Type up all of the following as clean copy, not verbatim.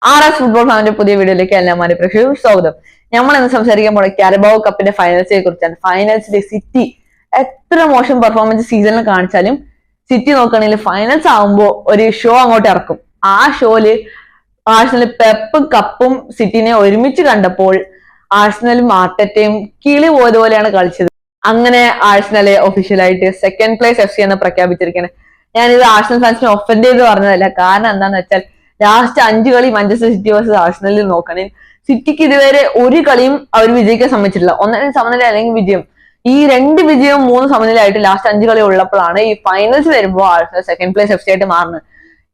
RS football ഫാമിന്റെ പുതിയ വീഡിയോയിലേക്ക് എല്ലാമാരും പ്രേക്ഷകർക്കും സ്വാഗതം. നമ്മൾ ഇന്ന് സംസാരിക്കാൻ പോണ കാരബാവോ കപ്പിന്റെ ഫൈനൽസിനെ കുറിച്ചാണ്. ഫൈനൽസിലെ സിറ്റി എത്ര മോശം പെർഫോമൻസ് സീസണിൽ കാണിച്ചാലും സിറ്റി നോക്കുകയാണെങ്കിൽ ഫൈനൽസ് ആകുമ്പോൾ ഒരു ഷോ അങ്ങോട്ട് ഇറക്കും. ആ ഷോയില് ആഴ്സണൽ പെപ്പും കപ്പും സിറ്റിനെ ഒരുമിച്ച് കണ്ടപ്പോൾ ആഴ്സണലും ആർട്ടറ്റയും കിളി പോയതുപോലെയാണ് കളിച്ചത്. അങ്ങനെ ആഴ്സണലെ ഒഫീഷ്യലായിട്ട് സെക്കൻഡ് പ്ലേസ് FC എന്ന് പ്രഖ്യാപിച്ചിരിക്കുന്നത്. ഞാനിത് ആഴ്സണൽ ഫാൻസിനെ ഒഫൻഡ് ചെയ്ത് പറഞ്ഞതല്ല. കാരണം എന്താന്ന് വെച്ചാൽ ലാസ്റ്റ് 5 കളി മാഞ്ചസ്റ്റർ സിറ്റി വേഴ്സസ് ആഴ്സണലിൽ നോക്കണേ, സിറ്റിക്ക് ഇതുവരെ ഒരു കളിയും അവർ വിജയിക്കാൻ സമ്മതിച്ചിട്ടില്ല. ഒന്നല്ലെങ്കിൽ സമനില അല്ലെങ്കിൽ വിജയം. ഈ 2 വിജയവും 3 സമനിലയായിട്ട് ലാസ്റ്റ് 5 കളി ഉള്ളപ്പോഴാണ് ഈ ഫൈനൽസ് വരുമ്പോൾ ആഴ്സണൽ സെക്കൻഡ് പ്ലേസ് FC ആയിട്ട് മാറുന്നത്.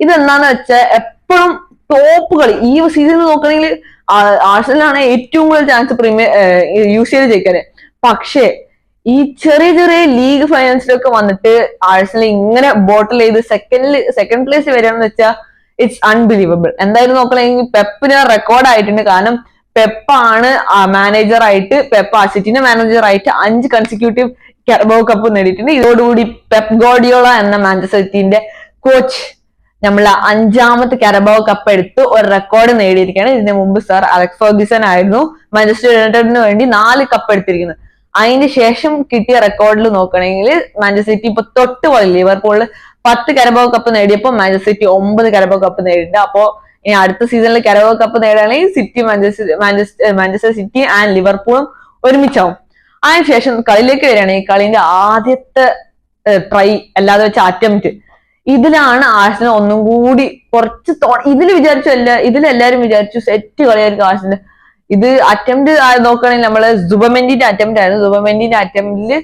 ഇതെന്താന്ന് വെച്ചാൽ എപ്പോഴും ടോപ്പ് കളി ഈ സീസണിൽ നോക്കണമെങ്കിൽ ആഴ്സണലാണ് ഏറ്റവും കൂടുതൽ ചാൻസ് പ്രീമിയർ UCL ജയിക്കാൻ. പക്ഷേ ഈ ചെറിയ ചെറിയ ലീഗ് ഫൈനൽസിലൊക്കെ വന്നിട്ട് ആഴ്സണൽ ഇങ്ങനെ ബോട്ടിൽ ചെയ്ത് സെക്കൻഡ് പ്ലേസ് വരികയെന്ന് വെച്ചാൽ ഇറ്റ്സ് അൺബിലീവബിൾ. എന്തായാലും നോക്കണമെങ്കിൽ പെപ്പിന് റെക്കോർഡ് ആയിട്ടുണ്ട്. കാരണം പെപ്പാണ് മാനേജറായിട്ട് സിറ്റിന്റെ മാനേജറായിട്ട് 5 കൺസിക്യൂട്ടീവ് കാരബാവോ കപ്പ് നേടിയിട്ടുണ്ട്. ഇതോടുകൂടി പെപ്പ് ഗോർഡിയോള എന്ന മാഞ്ചസ്റ്റർ സിറ്റിന്റെ കോച്ച് നമ്മളെ 5ാമത്തെ കാരബാവോ കപ്പ് എടുത്ത് ഒരു റെക്കോർഡ് നേടിയിരിക്കുകയാണ്. ഇതിന് മുമ്പ് സർ അലക്സ് ഫെർഗ്യൂസൺ ആയിരുന്നു മാഞ്ചസ്റ്റർ യുണൈറ്റഡിന് വേണ്ടി 4 കപ്പ് എടുത്തിരിക്കുന്നത്. അതിന് ശേഷം കിട്ടിയ റെക്കോർഡിൽ നോക്കണമെങ്കിൽ മാഞ്ചസ്റ്റർ സിറ്റി ഇപ്പൊ തൊട്ട് പോലെ ലിവർപൂളിൽ 10 കാരബാവോ കപ്പ് നേടിയപ്പോൾ മാഞ്ചസ്റ്റർ സിറ്റി 9 കാരബാവോ കപ്പ് നേടിയിട്ടുണ്ട്. അപ്പോ ഇനി അടുത്ത സീസണിൽ കാരബാവോ കപ്പ് നേടുകയാണെങ്കിൽ സിറ്റി മാഞ്ചസ്റ്റർ സിറ്റി ആൻഡ് ലിവർപൂളും ഒരുമിച്ചാവും. അതിനുശേഷം കളിയിലേക്ക് വരികയാണെങ്കിൽ കളിന്റെ ആദ്യത്തെ ട്രൈ അല്ലാതെ വെച്ച അറ്റംപ്റ്റ് ഇതിലാണ് ആഴ്സണൽ ഒന്നും കൂടി കുറച്ച് ഇതിലെല്ലാരും വിചാരിച്ചു സെറ്റ് കളിയായിരിക്കും ആഴ്സണൽ. ഇത് അറ്റംപ്റ്റ് നോക്കുകയാണെങ്കിൽ നമ്മള് സുബമെന്റിന്റെ അറ്റംപ്റ്റ് ആയിരുന്നു. സുബമെന്റിന്റെ അറ്റംപ്റ്റില്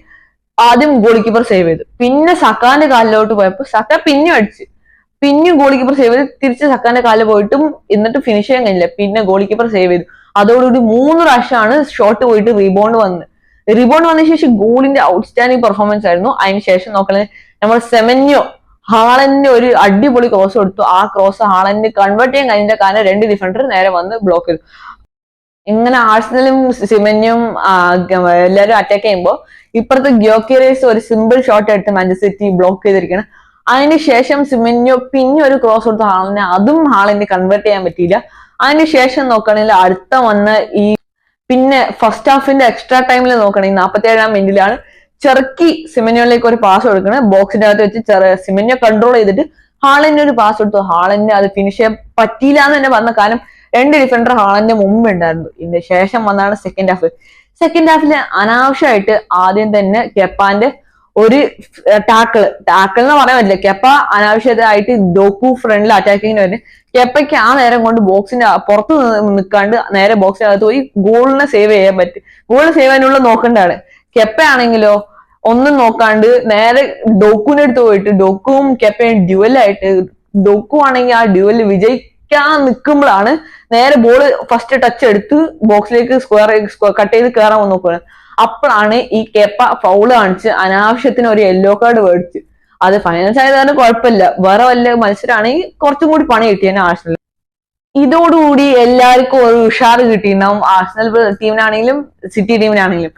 ആദ്യം ഗോൾ കീപ്പർ സേവ് ചെയ്തു. പിന്നെ സക്കാന്റെ കാലിലോട്ട് പോയപ്പോ സക്ക പിന്നെയും അടിച്ച്, പിന്നെയും ഗോൾ കീപ്പർ സേവ് ചെയ്ത് തിരിച്ച് സക്കാന്റെ കാലിൽ പോയിട്ടും എന്നിട്ട് ഫിനിഷ് ചെയ്യാൻ കഴിഞ്ഞില്ല. പിന്നെ ഗോൾ കീപ്പർ സേവ് ചെയ്തു. അതോടുകൂടി 3 പ്രാവശ്യമാണ് ഷോട്ട് പോയിട്ട് റീബൗണ്ട് വന്ന ശേഷം ഗോളിന്റെ ഔട്ട്സ്റ്റാൻഡിങ് പെർഫോമൻസ് ആയിരുന്നു. അതിനുശേഷം നോക്കണേ നമ്മൾ സെമന്യോ ഹാളന്റെ ഒരു അടിപൊളി ക്രോസ് കൊടുത്തു. ആ ക്രോസ് ഹാളന്റെ കൺവേർട്ട് ചെയ്യാൻ കഴിഞ്ഞ കാരണം 2 ഡിഫൻഡർ നേരെ വന്ന് ബ്ലോക്ക് ചെയ്തു. ഇങ്ങനെ ആഴ്സണലും സിമന്യും എല്ലാവരും അറ്റാക്ക് ചെയ്യുമ്പോൾ ഇപ്പുറത്തെ ഗ്യോക്കേറേസ് ഒരു സിമ്പിൾ ഷോട്ട് എടുത്ത് മാഞ്ചസ്റ്റർ സിറ്റി ബ്ലോക്ക് ചെയ്തിരിക്കണം. അതിനുശേഷം സിമന്യോ പിന്നെ ഒരു ക്രോസ് കൊടുത്ത ഹാളിനെ, അതും ഹാളിന് കൺവേർട്ട് ചെയ്യാൻ പറ്റിയില്ല. അതിനുശേഷം നോക്കുകയാണെങ്കിൽ അടുത്ത വന്ന് പിന്നെ ഫസ്റ്റ് ഹാഫിന്റെ എക്സ്ട്രാ ടൈമിൽ നോക്കുകയാണെങ്കിൽ 47ാം മിനിറ്റിലാണ് ചെറുക്കി സിമന്യോയിലേക്ക് ഒരു പാസ് കൊടുക്കുന്നത്. ബോക്സിന്റെ അകത്ത് വെച്ച് സിമന്യോ കൺട്രോൾ ചെയ്തിട്ട് ഹാളിന് ഒരു പാസ് കൊടുത്തു. ഹാളിന് അത് ഫിനിഷ് ചെയ്യാൻ പറ്റിയില്ല എന്ന് തന്നെ പറഞ്ഞ കാരണം 2 ഡിഫൻഡർ ഹാളിന്റെ മുമ്പ് ഉണ്ടായിരുന്നു. ഇതിന് ശേഷം വന്നാണ് സെക്കൻഡ് ഹാഫിൽ അനാവശ്യമായിട്ട് ആദ്യം തന്നെ കെപ്പാന്റെ ഒരു ടാക്കിൾ എന്ന് പറയാൻ പറ്റില്ല. കെപ്പ അനാവശ്യമായിട്ട് ഡോക്കു ഫ്രണ്ടിൽ അറ്റാക്കിങ്ങിന് വരുന്നത്. കെപ്പയ്ക്ക് ആ നേരം കൊണ്ട് ബോക്സിന്റെ പുറത്ത് നിൽക്കാണ്ട് നേരെ ബോക്സിനകത്ത് പോയി ഗോളിനെ സേവ് ചെയ്യാൻ പറ്റും. ഗോളിനെ സേവ് ചെയ്യാനുള്ള നോക്കേണ്ടതാണ്. കെപ്പ ആണെങ്കിലോ ഒന്നും നോക്കാണ്ട് നേരെ ഡോക്കുവിന്റെ അടുത്ത് പോയിട്ട് ഡോക്കുവും കെപ്പയും ഡ്യുവലായിട്ട്, ഡോക്കു ആണെങ്കിൽ ആ ഡ്യുവലിൽ വിജയിക്കാൻ നിൽക്കുമ്പോഴാണ് നേരെ ബോള് ഫസ്റ്റ് ടച്ച് എടുത്ത് ബോക്സിലേക്ക് സ്ക്വയർ കട്ട് ചെയ്ത് കയറാൻ നോക്കുകയാണ്. അപ്പോഴാണ് ഈ കെപ്പ ഫൗള് കാണിച്ച് അനാവശ്യത്തിന് ഒരു യെല്ലോ കാർഡ് മേടിച്ച്. അത് ഫൈനൽസ് ആയതാണ് കുഴപ്പമില്ല, വേറെ വല്ല മത്സരമാണെങ്കിൽ കുറച്ചും കൂടി പണി കിട്ടിയാണ് ആഴ്സണൽ. ഇതോടുകൂടി എല്ലാവർക്കും ഒരു ഉഷാറ് കിട്ടിയിട്ടുണ്ടാവും. ആഴ്സണൽ ടീമിനാണെങ്കിലും സിറ്റി ടീമിനാണെങ്കിലും.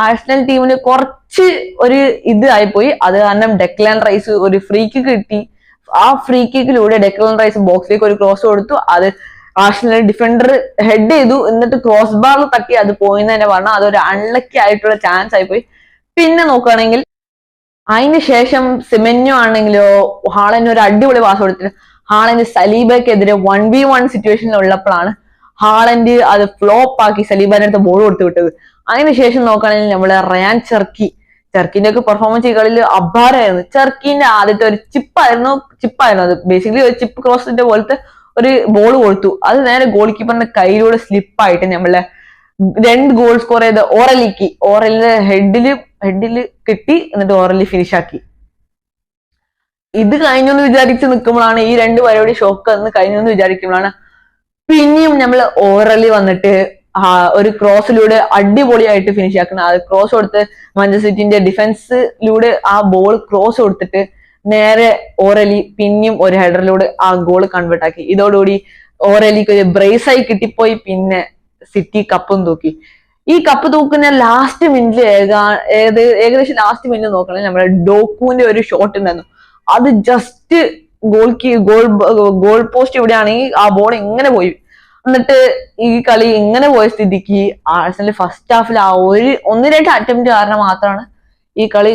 ആഴ്സണൽ ടീമിന് കുറച്ച് ഒരു ഇത് ആയിപ്പോയി. അത് കാരണം ഡെക്ലാൻ റൈസ് ഒരു ഫ്രീ കിക്ക് കിട്ടി. ആ ഫ്രീ കിക്കിലൂടെ ഡെക്ലാൻ റൈസ് ബോക്സിലേക്ക് ഒരു ക്രോസ് കൊടുത്തു. അത് ആഴ്സണൽ ഡിഫൻഡർ ഹെഡ് ചെയ്തു. എന്നിട്ട് ക്രോസ് ബാറിൽ തട്ടി അത് പോയിന്ന് തന്നെ പറഞ്ഞാൽ അതൊരു അൺലക്കി ആയിട്ടുള്ള ചാൻസ് ആയിപ്പോയി. പിന്നെ നോക്കുകയാണെങ്കിൽ അതിന് ശേഷം സിമന്യോ ആണെങ്കിലോ ഹാളന് ഒരു അടിപൊളി പാസ് കൊടുത്തിട്ട് ഹാളന്റ് സലീബയ്ക്കെതിരെ 1v1 സിറ്റുവേഷനിൽ ഉള്ളപ്പോഴാണ് ഹാളന്റ് അത് ഫ്ലോപ്പ് ആക്കി സലീബാന്റെ അടുത്ത് ബോൾ കൊടുത്തു വിട്ടത്. അതിനുശേഷം നോക്കുകയാണെങ്കിൽ നമ്മള് റയാൻ ചെർക്കിന്റെ ഒക്കെ പെർഫോമൻസ് ഈ കളിയിൽ അപാരമായിരുന്നു. ചെർക്കിന്റെ ആദ്യത്തെ ഒരു ചിപ്പായിരുന്നു അത് ബേസിക്കലി ഒരു ചിപ്പ് ക്രോസിന്റെ പോലത്തെ ഒരു ബോൾ കൊടുത്തു. അത് നേരെ ഗോൾ കീപ്പറിന്റെ കയ്യിലൂടെ സ്ലിപ്പായിട്ട് നമ്മളെ 2 ഗോൾ സ്കോർ ചെയ്ത ഓറലിന്റെ ഹെഡില് കിട്ടി. എന്നിട്ട് ഓറലി ഫിനിഷ് ആക്കി. ഇത് കഴിഞ്ഞൊന്ന് വിചാരിച്ച് നിൽക്കുമ്പോഴാണ് ഈ 2 പരിപാടി ഷോക്ക് എന്ന് കഴിഞ്ഞൊന്ന് വിചാരിക്കുമ്പോഴാണ് പിന്നെയും നമ്മൾ ഓറലി വന്നിട്ട് ഒരു ക്രോസിലൂടെ അടിപൊളിയായിട്ട് ഫിനിഷ് ആക്കുന്നത്. അത് ക്രോസ് കൊടുത്ത് മാഞ്ചസ്റ്റർ സിറ്റിന്റെ ഡിഫൻസിലൂടെ ആ ബോൾ ക്രോസ് കൊടുത്തിട്ട് നേരെ ഓറലി പിന്നെയും ഒരു ഹെഡറിലൂടെ ആ ഗോൾ കൺവേർട്ട് ആക്കി. ഇതോടുകൂടി ഓറലിക്ക് ഒരു ബ്രേസായി കിട്ടിപ്പോയി. പിന്നെ സിറ്റി കപ്പും തൂക്കി. ഈ കപ്പ് തൂക്കുന്ന ലാസ്റ്റ് മിനിറ്റിൽ ഏകദേശം ലാസ്റ്റ് മിനിറ്റ് നോക്കണേ നമ്മുടെ ഡോക്കുവിന്റെ ഒരു ഷോട്ട് ഉണ്ടായിരുന്നു. അത് ജസ്റ്റ് ഗോൾ പോസ്റ്റ് ഇവിടെയാണെങ്കിൽ ആ ബോൾ എങ്ങനെ പോയി എന്നിട്ട് ഈ കളി ഇങ്ങനെ പോയ സ്ഥിതിക്ക് ആഴ്സണൽ ഫസ്റ്റ് ഹാഫിൽ ആ ഒന്ന് രണ്ട് അറ്റംപ്റ്റ് കാരണം മാത്രമാണ് ഈ കളി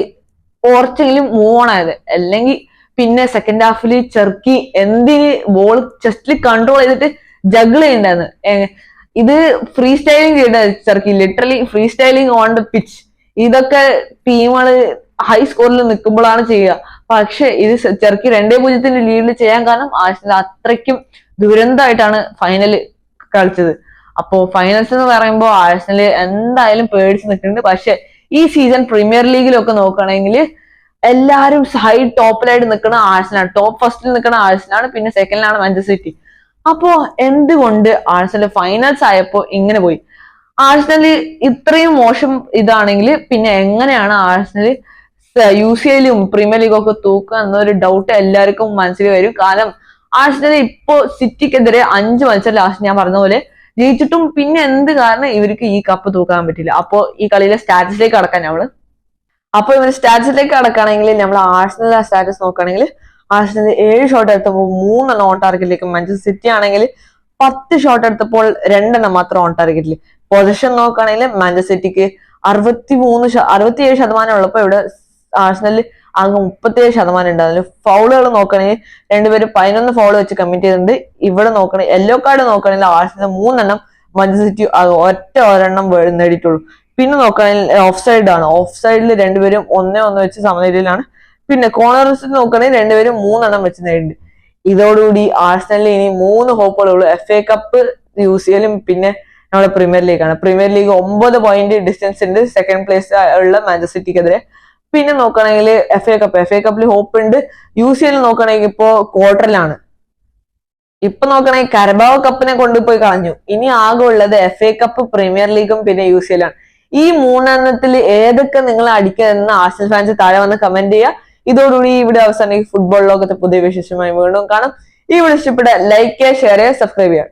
കുറച്ചെങ്കിലും മൂവ് ഓൺ ആയത്. അല്ലെങ്കിൽ പിന്നെ സെക്കൻഡ് ഹാഫിൽ ചെറുക്കി എന്തിന് ബോൾ ചെസ്റ്റിൽ കൺട്രോൾ ചെയ്തിട്ട് ജഗിൾ ചെയ്യണ്ടായിരുന്നു. ഇത് ഫ്രീ സ്റ്റൈലിംഗ് ചെയ്ത ചെറുക്കി, literally free styling on the pitch. ഇതൊക്കെ ടീമുകള് ഹൈ സ്കോറിൽ നിൽക്കുമ്പോഴാണ് ചെയ്യുക. പക്ഷെ ഇത് ചെറുക്കി 2-0 ലീഡിൽ ചെയ്യാൻ കാരണം ആഴ്സണൽ അത്രയ്ക്കും ദുരന്തമായിട്ടാണ് ഫൈനൽ കളിച്ചത്. അപ്പോ ഫൈനൽസ് എന്ന് പറയുമ്പോൾ ആഴ്സണൽ എന്തായാലും പേടിച്ച് നിൽക്കുന്നുണ്ട്. പക്ഷെ ഈ സീസൺ പ്രീമിയർ ലീഗിലൊക്കെ നോക്കുകയാണെങ്കിൽ എല്ലാരും ഹൈ ടോപ്പിലായിട്ട് നിൽക്കുന്ന ആഴ്സണലാണ്, ടോപ്പ് ഫസ്റ്റിൽ നിൽക്കുന്ന ആഴ്സണലാണ്, പിന്നെ സെക്കൻഡിലാണ് മാഞ്ചസ്റ്റർ സിറ്റി. അപ്പോ എന്തുകൊണ്ട് ആഴ്സണൽ ഫൈനൽസ് ആയപ്പോ ഇങ്ങനെ പോയി? ആഴ്സണൽ ഇത്രയും മോശം ഇതാണെങ്കിൽ പിന്നെ എങ്ങനെയാണ് ആഴ്സണൽ UCLലും പ്രീമിയർ ലീഗും ഒക്കെ തൂക്കുക എന്നൊരു ഡൗട്ട് എല്ലാവർക്കും മനസ്സിൽ വരും. കാരണം ആഴ്സണൽ ഇപ്പോ സിറ്റിക്കെതിരെ 5 മത്സരം ലാസ്റ്റ് ഞാൻ പറഞ്ഞ പോലെ ജയിച്ചിട്ടും പിന്നെ എന്ത് കാരണം ഇവർക്ക് ഈ കപ്പ് തൂക്കാൻ പറ്റില്ല. അപ്പോ ഈ കളിയിലെ സ്റ്റാറ്റസിലേക്ക് കടക്കാൻ നമ്മള്. അപ്പൊ ഇവർ സ്റ്റാറ്റസിലേക്ക് കടക്കുകയാണെങ്കിൽ നമ്മൾ ആഴ്സണൽ സ്റ്റാറ്റസ് നോക്കുകയാണെങ്കിൽ ആഴ്സണൽ 7 ഷോട്ട് എടുത്തപ്പോൾ 3 ഓൺ ടാർഗറ്റിലേക്ക്, മാഞ്ചസ്റ്റർ സിറ്റി ആണെങ്കിൽ 10 ഷോട്ട് എടുത്തപ്പോൾ 2 മാത്രം ഓൺ ടാർഗറ്റിൽ. പൊസിഷൻ നോക്കുകയാണെങ്കിൽ മാഞ്ചസ്റ്റർ സിറ്റിക്ക് 67% ഉള്ളപ്പോ ഇവിടെ ആഴ്സണലിൽ ആകെ 37% ഉണ്ട്. അതിൽ ഫൗളുകൾ നോക്കുകയാണെങ്കിൽ രണ്ടുപേരും 11 ഫൗൾ വെച്ച് കമ്മിറ്റ് ചെയ്തിട്ടുണ്ട്. ഇവിടെ നോക്കുകയാണെങ്കിൽ യെല്ലോ കാർഡ് നോക്കുകയാണെങ്കിൽ ആഴ്സണൽ 3 മാഞ്ചസ്റ്റർ സിറ്റി ഒരെണ്ണം നേടിയിട്ടുള്ളൂ. പിന്നെ നോക്കുകയാണെങ്കിൽ ഓഫ് സൈഡ് ആണ്, ഓഫ് സൈഡിൽ രണ്ടുപേരും 1-1 വെച്ച് സമനിലയിലാണ്. പിന്നെ കോർണേഴ്സ് നോക്കുകയാണെങ്കിൽ രണ്ടുപേരും 3 വെച്ച് നേടിയിട്ടുണ്ട്. ഇതോടുകൂടി ആഴ്സണലിൽ ഇനി 3 ഹോപ്പുകളേ ഉള്ളൂ. FA കപ്പ്, UCLലും പിന്നെ നമ്മുടെ പ്രീമിയർ ലീഗാണ്. പ്രീമിയർ ലീഗ് 9 പോയിന്റ് ഡിസ്റ്റൻസ് ഉണ്ട് സെക്കൻഡ് പ്ലേസ് ഉള്ള മാഞ്ചസ്റ്റർ സിറ്റിക്കെതിരെ. പിന്നെ നോക്കുകയാണെങ്കിൽ FA കപ്പിൽ ഹോപ്പ് ഉണ്ട്. UCL നോക്കുകയാണെങ്കിൽ ഇപ്പോ ക്വാർട്ടറിലാണ്. ഇപ്പൊ നോക്കുകയാണെങ്കിൽ കരബാവോ കപ്പിനെ കൊണ്ടുപോയി കളഞ്ഞു. ഇനി ആകെ ഉള്ളത് FA കപ്പ്, പ്രീമിയർ ലീഗും പിന്നെ UCL ആണ്. ഈ 3 ഏതൊക്കെ നിങ്ങൾ അടിക്കുക ആഴ്സണൽ ഫാൻസ് താഴെ വന്ന് കമന്റ് ചെയ്യുക. ഇതോടുകൂടി ഇവിടെ അവസാനിക്കും ഫുട്ബോൾ ലോകത്തെ പുതിയ വിശേഷമായി വീണ്ടും കാണാം. ഈ വീഡിയോ ഇഷ്ടപ്പെട്ട ലൈക്ക് ചെയ്യുക, ഷെയർ ചെയ്യുക, സബ്സ്ക്രൈബ് ചെയ്യുക.